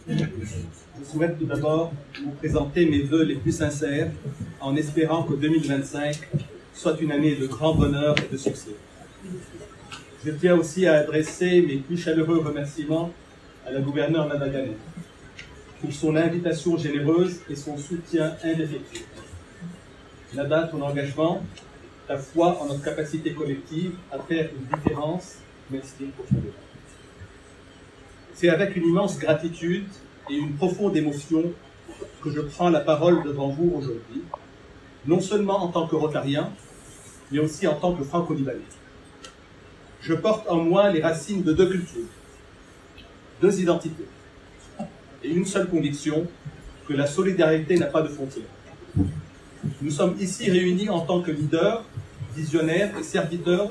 Je souhaite tout d'abord vous présenter mes vœux les plus sincères en espérant que 2025 soit une année de grand bonheur et de succès. Je tiens aussi à adresser mes plus chaleureux remerciements à la gouverneure Nada Gane pour son invitation généreuse et son soutien indéfectible. Nada, ton engagement, ta foi en notre capacité collective à faire une différence m'inspire profondément. C'est avec une immense gratitude et une profonde émotion que je prends la parole devant vous aujourd'hui, non seulement en tant que rotarien, mais aussi en tant que franco-libanais. Je porte en moi les racines de deux cultures, deux identités, et une seule conviction, que la solidarité n'a pas de frontières. Nous sommes ici réunis en tant que leaders, visionnaires et serviteurs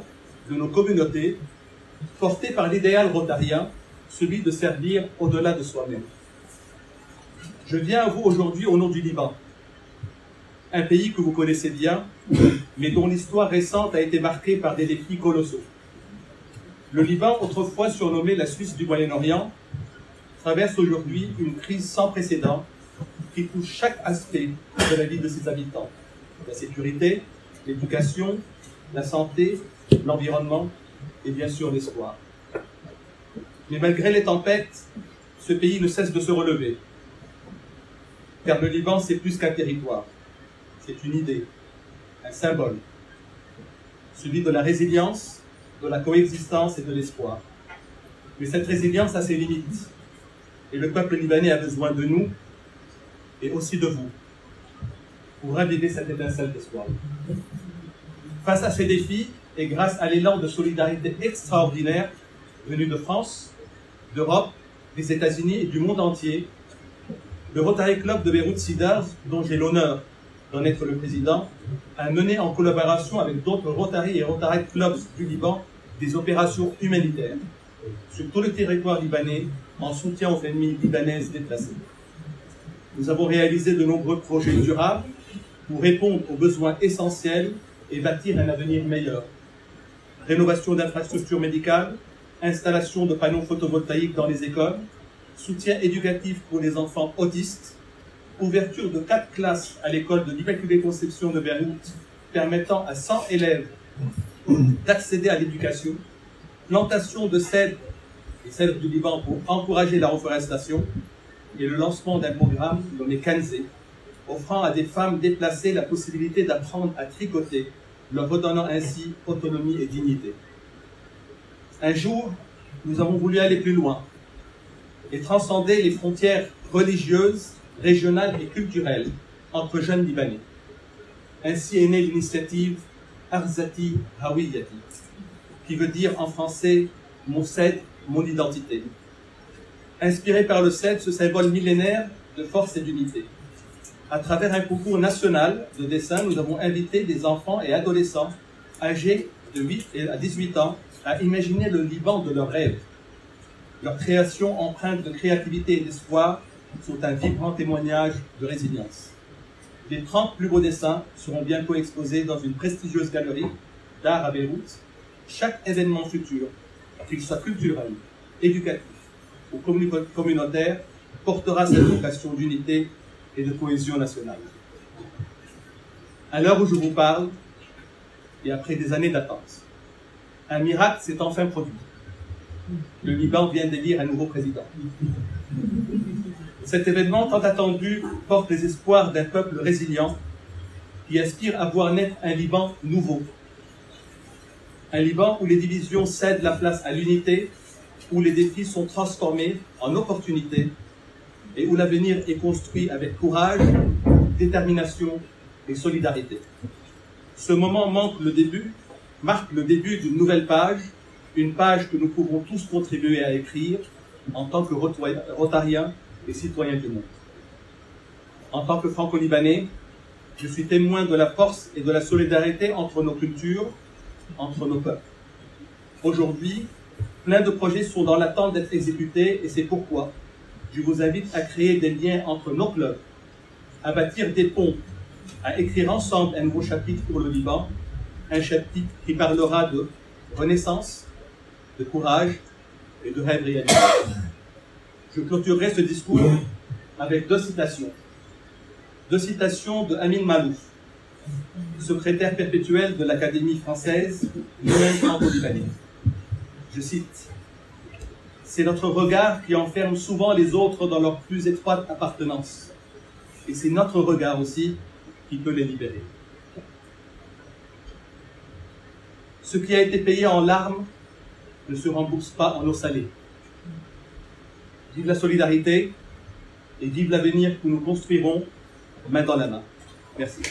de nos communautés, portés par l'idéal rotarien, celui de servir au-delà de soi-même. Je viens à vous aujourd'hui au nom du Liban, un pays que vous connaissez bien, mais dont l'histoire récente a été marquée par des défis colossaux. Le Liban, autrefois surnommé la Suisse du Moyen-Orient, traverse aujourd'hui une crise sans précédent qui touche chaque aspect de la vie de ses habitants. La sécurité, l'éducation, la santé, l'environnement et bien sûr l'espoir. Mais malgré les tempêtes, ce pays ne cesse de se relever. Car le Liban, c'est plus qu'un territoire. C'est une idée, un symbole. Celui de la résilience, de la coexistence et de l'espoir. Mais cette résilience a ses limites. Et le peuple libanais a besoin de nous et aussi de vous pour raviver cette étincelle d'espoir. Face à ces défis, et grâce à l'élan de solidarité extraordinaire venu de France, d'Europe, des États-Unis et du monde entier, le Rotary Club de Beyrouth Cedars, dont j'ai l'honneur d'en être le président, a mené en collaboration avec d'autres Rotary et Rotary Clubs du Liban des opérations humanitaires sur tout le territoire libanais en soutien aux familles libanaises déplacées. Nous avons réalisé de nombreux projets durables pour répondre aux besoins essentiels et bâtir un avenir meilleur. Rénovation d'infrastructures médicales, installation de panneaux photovoltaïques dans les écoles, soutien éducatif pour les enfants autistes, ouverture de 4 classes à l'école de l'Immaculée Conception de Beyrouth permettant à 100 élèves d'accéder à l'éducation, plantation de cèdres et cèdres du Liban pour encourager la reforestation et le lancement d'un programme nommé Kanzé, offrant à des femmes déplacées la possibilité d'apprendre à tricoter, leur redonnant ainsi autonomie et dignité. Un jour, nous avons voulu aller plus loin et transcender les frontières religieuses, régionales et culturelles entre jeunes Libanais. Ainsi est née l'initiative Arzati Hawiyati, qui veut dire en français « mon cèdre, mon identité ». Inspiré par le cèdre, ce symbole millénaire de force et d'unité. À travers un concours national de dessin, nous avons invité des enfants et adolescents âgés de 8 à 18 ans à imaginer le Liban de leurs rêves. Leurs créations empreintes de créativité et d'espoir sont un vibrant témoignage de résilience. Les 30 plus beaux dessins seront bientôt exposés dans une prestigieuse galerie d'art à Beyrouth. Chaque événement futur, qu'il soit culturel, éducatif ou communautaire, portera cette vocation d'unité et de cohésion nationale. À l'heure où je vous parle, et après des années d'attente, un miracle s'est enfin produit. Le Liban vient d'élire un nouveau président. Cet événement tant attendu porte les espoirs d'un peuple résilient qui aspire à voir naître un Liban nouveau. Un Liban où les divisions cèdent la place à l'unité, où les défis sont transformés en opportunités et où l'avenir est construit avec courage, détermination et solidarité. Ce moment marque le début d'une nouvelle page, une page que nous pouvons tous contribuer à écrire en tant que rotariens et citoyens du monde. En tant que franco-libanais, je suis témoin de la force et de la solidarité entre nos cultures, entre nos peuples. Aujourd'hui, plein de projets sont dans l'attente d'être exécutés et c'est pourquoi je vous invite à créer des liens entre nos clubs, à bâtir des ponts, à écrire ensemble un nouveau chapitre pour le Liban, un chapitre qui parlera de renaissance, de courage et de rêve réalisé. Je clôturerai ce discours avec deux citations. Deux citations de Amin Malouf, secrétaire perpétuel de l'Académie française, lui-même franco-libanais. Je cite: « C'est notre regard qui enferme souvent les autres dans leur plus étroite appartenance. Et c'est notre regard aussi qui peut les libérer. » Ce qui a été payé en larmes ne se rembourse pas en eau salée. Vive la solidarité et vive l'avenir que nous construirons main dans la main. Merci.